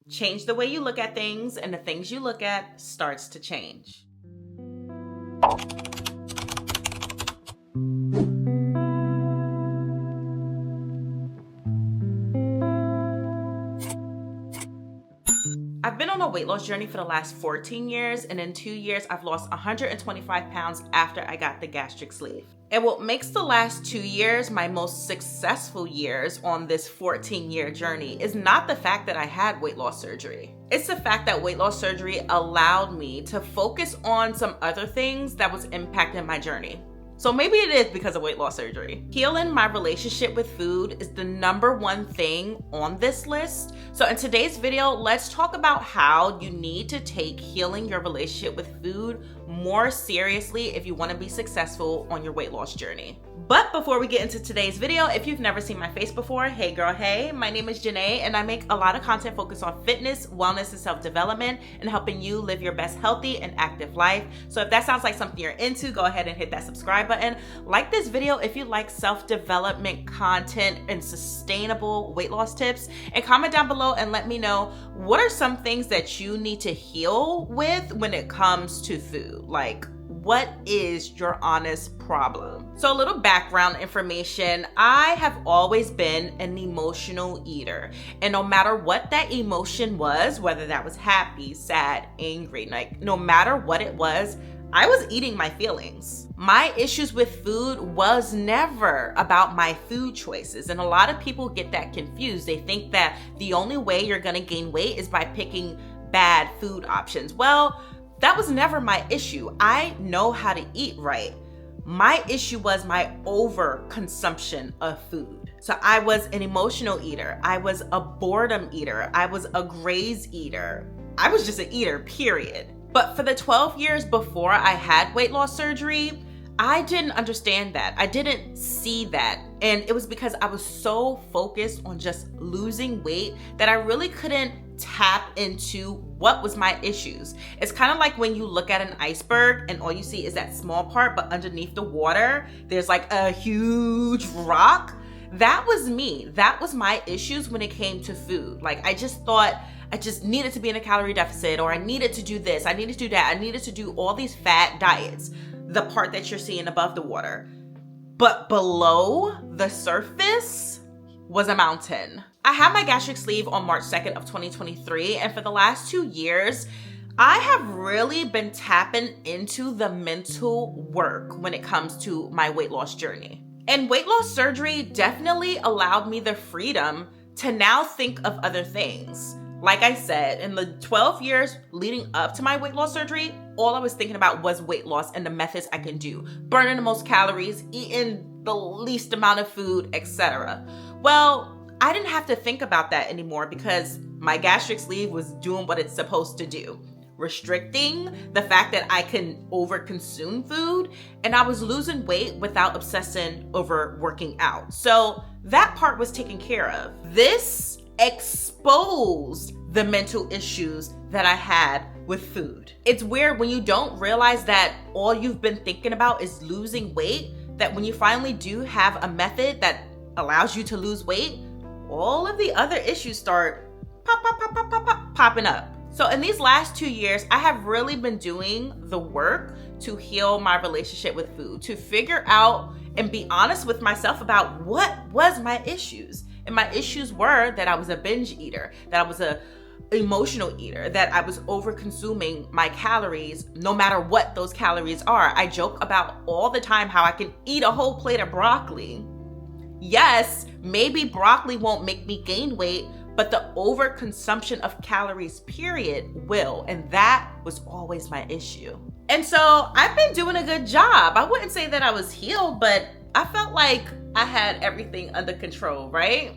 Change the way you look at things, and the things you look at starts to change. I've been on a weight loss journey for the last 14 years, and in 2 years, I've lost 125 pounds after I got the gastric sleeve. And what makes the last 2 years my most successful years on this 14-year journey is not the fact that I had weight loss surgery. It's the fact that weight loss surgery allowed me to focus on some other things that was impacting my journey. So maybe it is because of weight loss surgery. Healing my relationship with food is the number one thing on this list. So in today's video, let's talk about how you need to take healing your relationship with food more seriously if you want to be successful on your weight loss journey. But before we get into today's video, if you've never seen my face before, hey girl, hey, my name is Janae and I make a lot of content focused on fitness, wellness, and self-development and helping you live your best healthy and active life. So if that sounds like something you're into, go ahead and hit that subscribe button. Like this video if you like self-development content and sustainable weight loss tips, and comment down below and let me know what are some things that you need to heal with when it comes to food. Like, what is your honest problem? So a little background information. I have always been an emotional eater. And no matter what that emotion was, whether that was happy, sad, angry, like no matter what it was, I was eating my feelings. My issues with food was never about my food choices. And a lot of people get that confused. They think that the only way you're gonna gain weight is by picking bad food options. Well, that was never my issue. I know how to eat right. My issue was my overconsumption of food. So I was an emotional eater. I was a boredom eater. I was a graze eater. I was just an eater, period. But for the 12 years before I had weight loss surgery, I didn't understand that. I didn't see that. And it was because I was so focused on just losing weight that I really couldn't tap into what was my issues. It's kind of like when you look at an iceberg and all you see is that small part, but underneath the water, there's like a huge rock. That was me. That was my issues when it came to food. Like I just thought I just needed to be in a calorie deficit, or I needed to do this, I needed to do that, I needed to do all these fat diets, the part that you're seeing above the water. But below the surface was a mountain. I had my gastric sleeve on March 2nd of 2023, and for the last 2 years, I have really been tapping into the mental work when it comes to my weight loss journey. And weight loss surgery definitely allowed me the freedom to now think of other things. Like I said, in the 12 years leading up to my weight loss surgery, all I was thinking about was weight loss and the methods I can do. Burning the most calories, eating the least amount of food, etc. Well, I didn't have to think about that anymore because my gastric sleeve was doing what it's supposed to do. Restricting the fact that I can overconsume food, and I was losing weight without obsessing over working out. So that part was taken care of. This exposed the mental issues that I had with food. It's weird when you don't realize that all you've been thinking about is losing weight, that when you finally do have a method that allows you to lose weight, all of the other issues start popping up. So in these last 2 years, I have really been doing the work to heal my relationship with food, to figure out and be honest with myself about what was my issues. And my issues were that I was a binge eater, that I was a emotional eater, that I was over consuming my calories no matter what those calories are. I joke about all the time how I can eat a whole plate of broccoli. Yes, maybe broccoli won't make me gain weight, but the overconsumption of calories, period, will. And that was always my issue. And so I've been doing a good job. I wouldn't say that I was healed, but I felt like I had everything under control, right?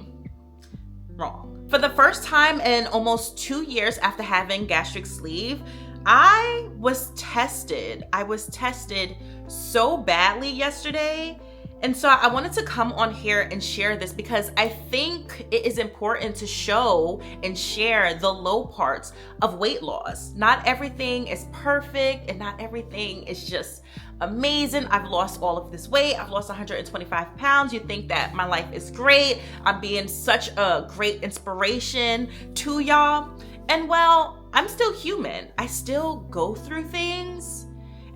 Wrong. For the first time in almost 2 years after having gastric sleeve, I was tested. I was tested so badly yesterday. And so I wanted to come on here and share this because I think it is important to show and share the low parts of weight loss. Not everything is perfect and not everything is just amazing. I've lost all of this weight. I've lost 125 pounds. You think that my life is great. I'm being such a great inspiration to y'all. And well, I'm still human. I still go through things.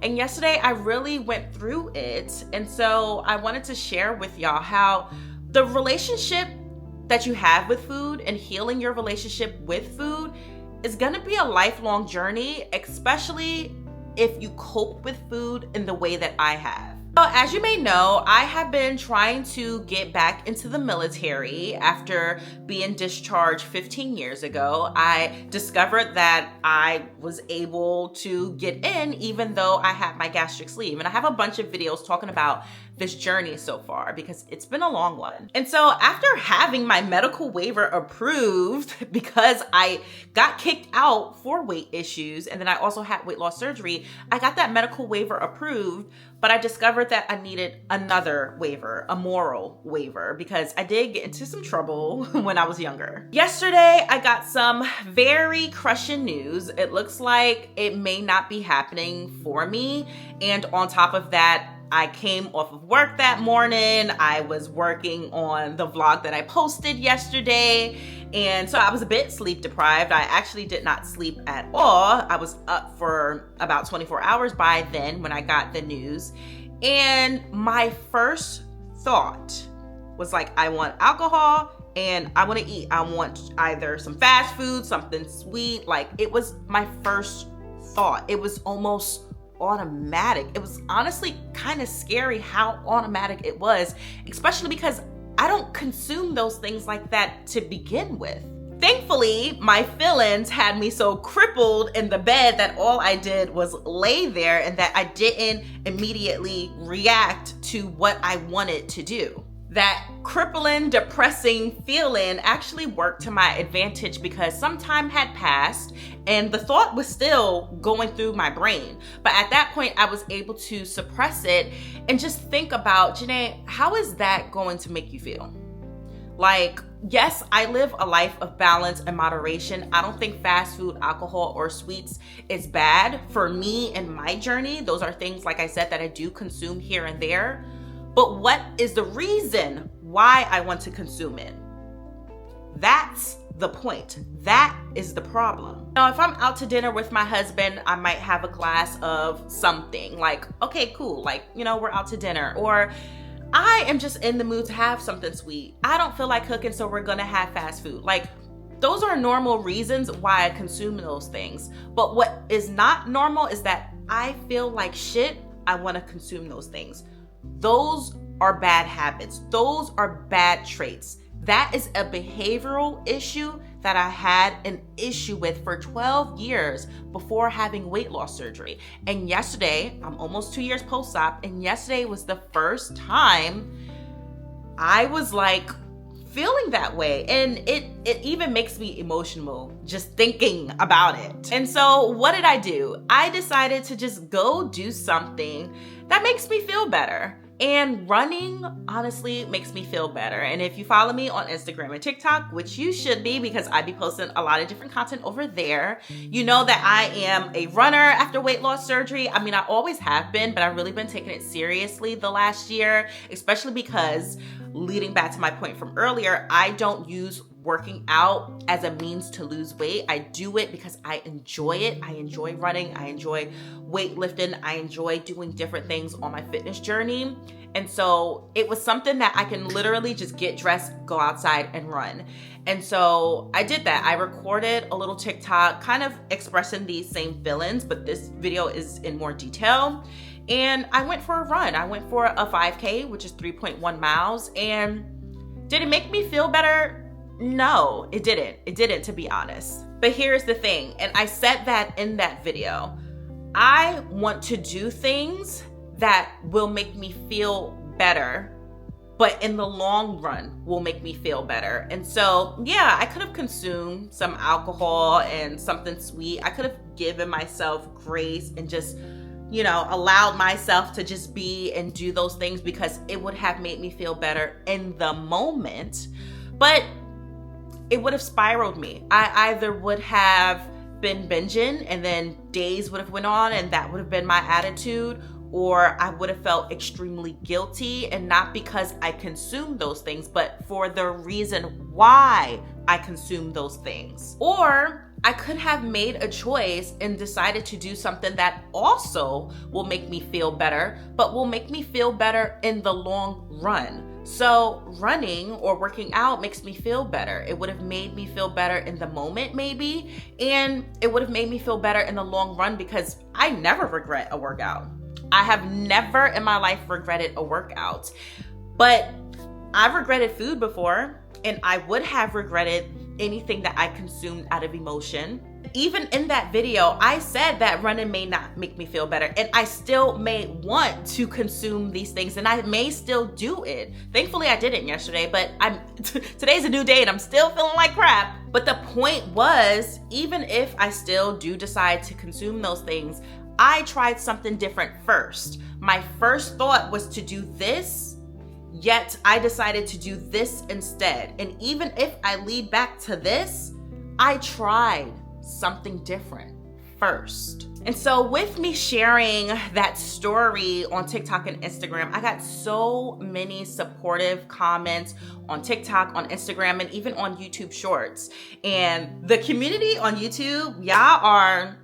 And yesterday I really went through it. And so I wanted to share with y'all how the relationship that you have with food and healing your relationship with food is gonna be a lifelong journey, especially if you cope with food in the way that I have. So as you may know, I have been trying to get back into the military after being discharged 15 years ago. I discovered that I was able to get in even though I had my gastric sleeve. And I have a bunch of videos talking about this journey so far because it's been a long one. And so after having my medical waiver approved because I got kicked out for weight issues and then I also had weight loss surgery, I got that medical waiver approved, but I discovered that I needed another waiver, a moral waiver, because I did get into some trouble when I was younger. Yesterday, I got some very crushing news. It looks like it may not be happening for me. And on top of that, I came off of work that morning. I was working on the vlog that I posted yesterday. And so I was a bit sleep deprived. I actually did not sleep at all. I was up for about 24 hours by then when I got the news. And my first thought was like, I want alcohol and I want to eat. I want either some fast food, something sweet. Like, it was my first thought. It was almost automatic. It was honestly kind of scary how automatic it was, especially because I don't consume those things like that to begin with. Thankfully, my feelings had me so crippled in the bed that all I did was lay there and that I didn't immediately react to what I wanted to do. That crippling, depressing feeling actually worked to my advantage because some time had passed and the thought was still going through my brain. But at that point, I was able to suppress it and just think about, Janae, how is that going to make you feel? Like, yes, I live a life of balance and moderation. I don't think fast food, alcohol, or sweets is bad for me and my journey. Those are things, like I said, that I do consume here and there. But what is the reason why I want to consume it? That's the point. That is the problem. Now, if I'm out to dinner with my husband, I might have a glass of something like, okay, cool. Like, we're out to dinner. Or I am just in the mood to have something sweet. I don't feel like cooking, so we're gonna have fast food. Like, those are normal reasons why I consume those things. But what is not normal is that I feel like shit, I wanna consume those things. Those are bad habits. Those are bad traits. That is a behavioral issue that I had an issue with for 12 years before having weight loss surgery. And yesterday, I'm almost 2 years post-op, and yesterday was the first time I was like feeling that way. And it even makes me emotional just thinking about it. And so what did I do? I decided to just go do something that makes me feel better. And running honestly makes me feel better. And if you follow me on Instagram and TikTok, which you should be because I be posting a lot of different content over there, you know that I am a runner after weight loss surgery. I mean, I always have been, but I've really been taking it seriously the last year, especially because leading back to my point from earlier, I don't use working out as a means to lose weight. I do it because I enjoy it. I enjoy running. I enjoy weightlifting. I enjoy doing different things on my fitness journey. And so it was something that I can literally just get dressed, go outside and run. And so I did that. I recorded a little TikTok kind of expressing these same feelings, but this video is in more detail. And I went for a run. I went for a 5K, which is 3.1 miles. And did it make me feel better? No, it didn't. It didn't, to be honest. But here's the thing, and I said that in that video. I want to do things that will make me feel better, but in the long run will make me feel better. And so, yeah, I could have consumed some alcohol and something sweet. I could have given myself grace and just, allowed myself to just be and do those things because it would have made me feel better in the moment. But it would have spiraled me. I either would have been binging and then days would have went on and that would have been my attitude, or I would have felt extremely guilty, and not because I consumed those things, but for the reason why I consumed those things. Or I could have made a choice and decided to do something that also will make me feel better, but will make me feel better in the long run. So running or working out makes me feel better. It would have made me feel better in the moment maybe, and it would have made me feel better in the long run because I never regret a workout. I have never in my life regretted a workout, but I've regretted food before, and I would have regretted anything that I consumed out of emotion. Even in that video, I said that running may not make me feel better, and I still may want to consume these things, and I may still do it. Thankfully, I didn't yesterday, but today's a new day and I'm still feeling like crap. But the point was, even if I still do decide to consume those things, I tried something different first. My first thought was to do this, yet I decided to do this instead. And even if I lead back to this, I tried something different first. And so with me sharing that story on TikTok and Instagram, I got so many supportive comments on TikTok, on Instagram, and even on YouTube Shorts. And the community on YouTube, y'all are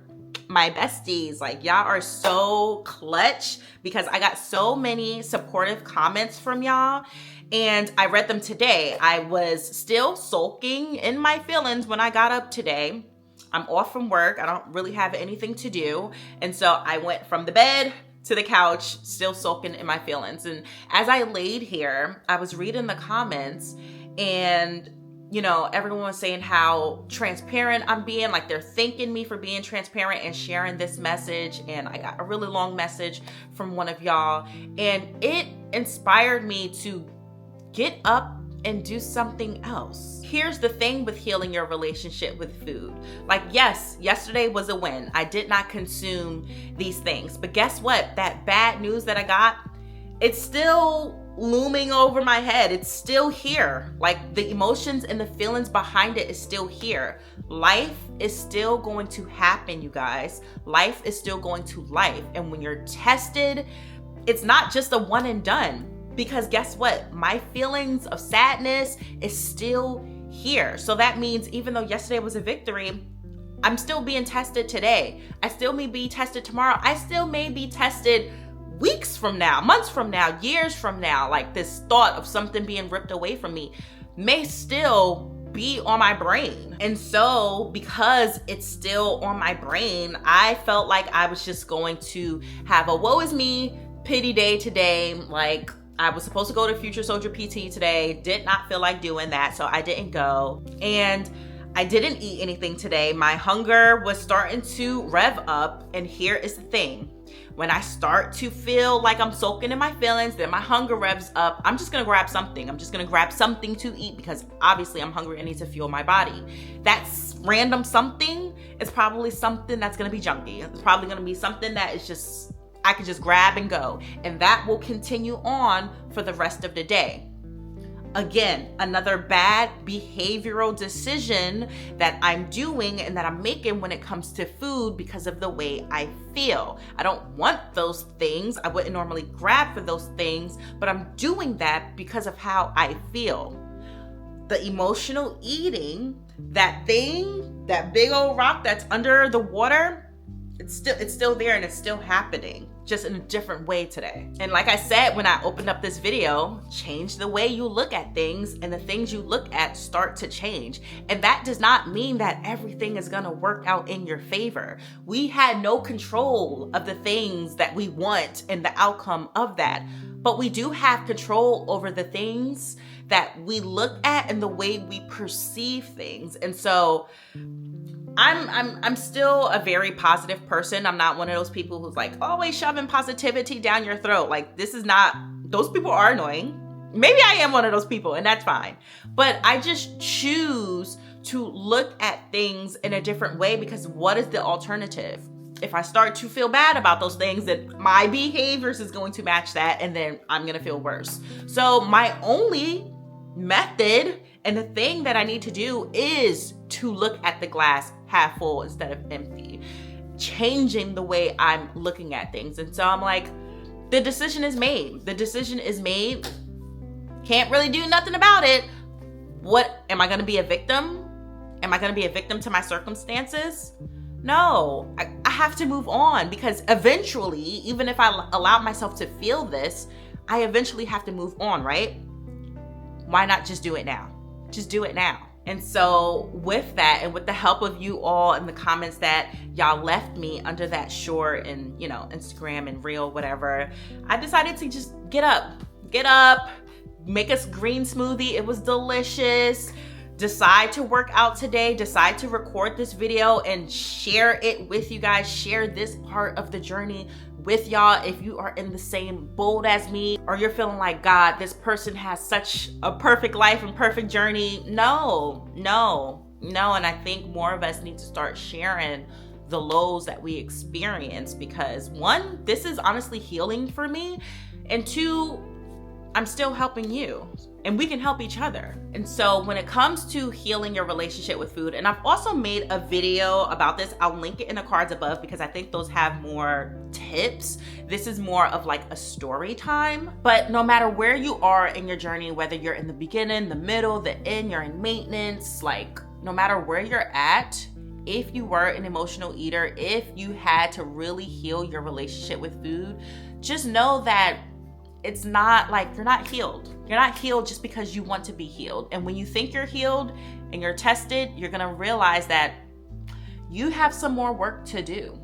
my besties. Like, y'all are so clutch because I got so many supportive comments from y'all, and I read them today. I was still sulking in my feelings when I got up today. I'm off from work. I don't really have anything to do. And so I went from the bed to the couch, still sulking in my feelings. And as I laid here, I was reading the comments, and everyone was saying how transparent I'm being, like they're thanking me for being transparent and sharing this message. And I got a really long message from one of y'all, and it inspired me to get up and do something else. Here's the thing with healing your relationship with food. Like, yes, yesterday was a win. I did not consume these things, but guess what? That bad news that I got, it's still looming over my head. It's still here. Like, the emotions and the feelings behind it is still here. Life is still going to happen, you guys. Life is still going to life. And when you're tested, it's not just a one and done, because guess what? My feelings of sadness is still here. So that means even though yesterday was a victory, I'm still being tested today. I still may be tested tomorrow. I still may be tested weeks from now, months from now, years from now. Like, this thought of something being ripped away from me may still be on my brain. And so because it's still on my brain, I felt like I was just going to have a woe is me pity day today. Like, I was supposed to go to Future Soldier PT today, did not feel like doing that, so I didn't go. And I didn't eat anything today. My hunger was starting to rev up, and here is the thing. When I start to feel like I'm soaking in my feelings, then my hunger revs up, I'm just gonna grab something. I'm just gonna grab something to eat because obviously I'm hungry. I need to fuel my body. That's random something. It's probably something that's gonna be junky. It's probably gonna be something that is just, I could just grab and go. And that will continue on for the rest of the day. Again, another bad behavioral decision that I'm doing and that I'm making when it comes to food because of the way I feel. I don't want those things. I wouldn't normally grab for those things, but I'm doing that because of how I feel. The emotional eating, that thing, that big old rock that's under the water, it's still there and it's still happening, just in a different way today. And like I said, when I opened up this video, change the way you look at things, and the things you look at start to change. And that does not mean that everything is gonna work out in your favor. We had no control of the things that we want and the outcome of that. But we do have control over the things that we look at and the way we perceive things. And so I'm still a very positive person. I'm not one of those people who's like always shoving positivity down your throat. Like, this is not, those people are annoying. Maybe I am one of those people, and that's fine. But I just choose to look at things in a different way, because what is the alternative? If I start to feel bad about those things, then my behaviors is going to match that, and then I'm gonna feel worse. So my only method and the thing that I need to do is to look at the glass half full instead of empty, changing the way I'm looking at things. And so I'm like, the decision is made. The decision is made. Can't really do nothing about it. What, am I gonna be a victim? Am I going to be a victim to my circumstances? No, I have to move on, because eventually, even if I allow myself to feel this, I eventually have to move on, right? Why not just do it now? Just do it now. And so with that, and with the help of you all in the comments that y'all left me under that short and, Instagram and reel, whatever, I decided to just get up, make us green smoothie. It was delicious. Decide to work out today, decide to record this video and share it with you guys. Share this part of the journey with y'all if you are in the same boat as me, or you're feeling like, God, this person has such a perfect life and perfect journey. No. And I think more of us need to start sharing the lows that we experience, because one, this is honestly healing for me, and two, I'm still helping you, and we can help each other. And so when it comes to healing your relationship with food, and I've also made a video about this, I'll link it in the cards above, because I think those have more tips. This is more of like a story time. But no matter where you are in your journey, whether you're in the beginning, the middle, the end, you're in maintenance, like no matter where you're at, if you were an emotional eater, if you had to really heal your relationship with food, just know that it's not like you're not healed. You're not healed just because you want to be healed. And when you think you're healed and you're tested, you're gonna realize that you have some more work to do.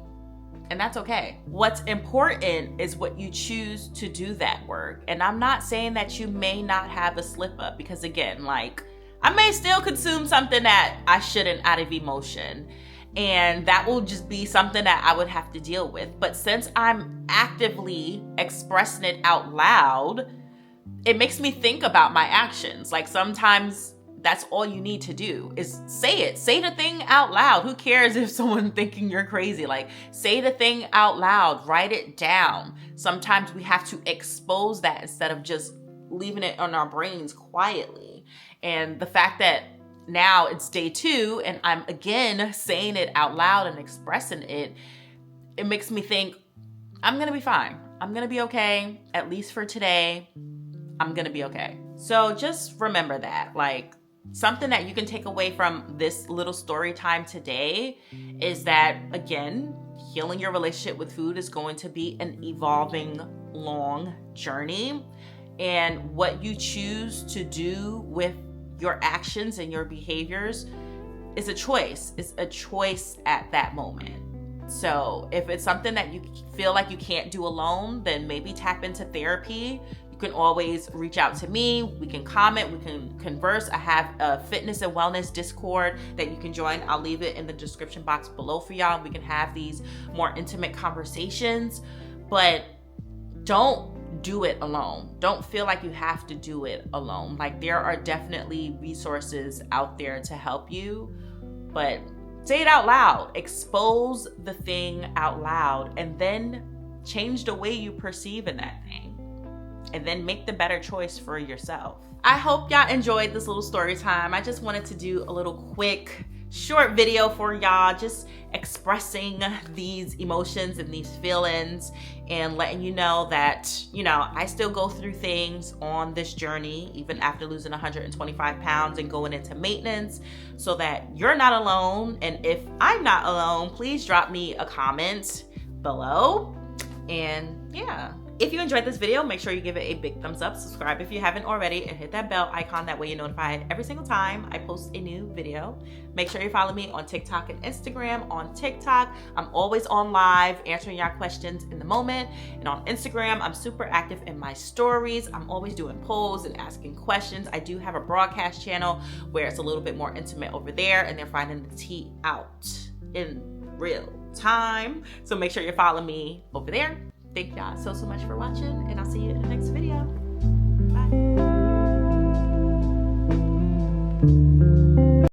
And that's okay. What's important is what you choose to do that work. And I'm not saying that you may not have a slip up, because again, like I may still consume something that I shouldn't out of emotion. And that will just be something that I would have to deal with. But since I'm actively expressing it out loud, it makes me think about my actions. Like sometimes that's all you need to do is say it. Say the thing out loud. Who cares if someone's thinking you're crazy? Like say the thing out loud, write it down. Sometimes we have to expose that instead of just leaving it on our brains quietly. And the fact that now it's day 2 and I'm again saying it out loud and expressing it, it makes me think I'm gonna be fine. I'm gonna be okay, at least for today. I'm gonna be okay. So just remember that, like something that you can take away from this little story time today is that, again, healing your relationship with food is going to be an evolving, long journey. And what you choose to do with your actions and your behaviors is a choice. It's a choice at that moment. So if it's something that you feel like you can't do alone, then maybe tap into therapy. You can always reach out to me. We can comment, we can converse. I have a fitness and wellness Discord that you can join. I'll leave it in the description box below for y'all. We can have these more intimate conversations, but don't do it alone. Don't feel like you have to do it alone. Like there are definitely resources out there to help you, but say it out loud. Expose the thing out loud and then change the way you perceive in that thing. And then make the better choice for yourself. I hope y'all enjoyed this little story time. I just wanted to do a little quick, short video for y'all, just expressing these emotions and these feelings and letting you know that, I still go through things on this journey, even after losing 125 pounds and going into maintenance, so that you're not alone. And if I'm not alone, please drop me a comment below. And yeah. If you enjoyed this video, make sure you give it a big thumbs up, subscribe if you haven't already, and hit that bell icon. That way you're notified every single time I post a new video. Make sure you follow me on TikTok and Instagram. On TikTok, I'm always on live answering your questions in the moment. And on Instagram, I'm super active in my stories. I'm always doing polls and asking questions. I do have a broadcast channel where it's a little bit more intimate over there, and they're finding the tea out in real time. So make sure you follow me over there. Thank y'all so much for watching, and I'll see you in the next video. Bye.